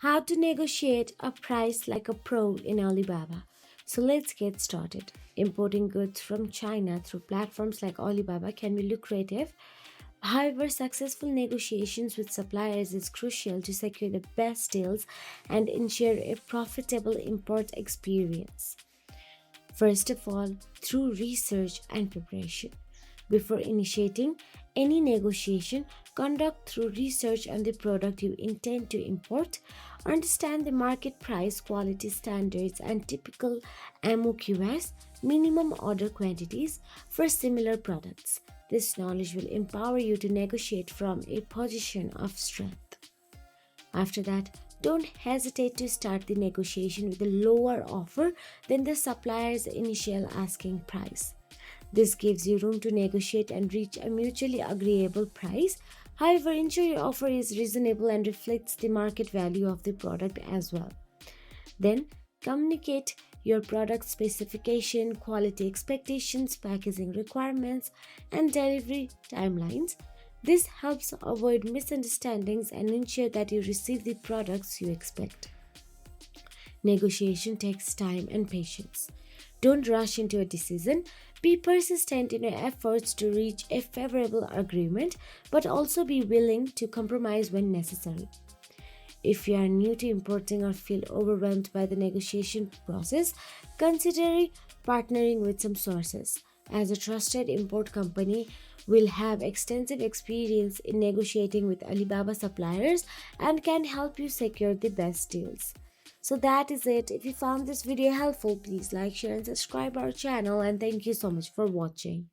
How to negotiate a price like a pro in Alibaba. So let's get started. Importing goods from China through platforms like Alibaba can be lucrative. However, successful negotiations with suppliers is crucial to secure the best deals and ensure a profitable import experience. First of all, through research and preparation. Before initiating any negotiation, conduct through research on the product you intend to import, understand the market price, quality standards, and typical MOQs, minimum order quantities, for similar products. This knowledge will empower you to negotiate from a position of strength. After that, don't hesitate to start the negotiation with a lower offer than the supplier's initial asking price. This gives you room to negotiate and reach a mutually agreeable price. However, ensure your offer is reasonable and reflects the market value of the product as well. Then, communicate your product specification, quality expectations, packaging requirements, and delivery timelines. This helps avoid misunderstandings and ensure that you receive the products you expect. Negotiation takes time and patience. Don't rush into a decision. Be persistent in your efforts to reach a favorable agreement, but also be willing to compromise when necessary. If you are new to importing or feel overwhelmed by the negotiation process, consider partnering with some sources. As a trusted import company, will have extensive experience in negotiating with Alibaba suppliers and can help you secure the best deals. So that is it. If you found this video helpful, please like, share and subscribe our channel, and thank you so much for watching.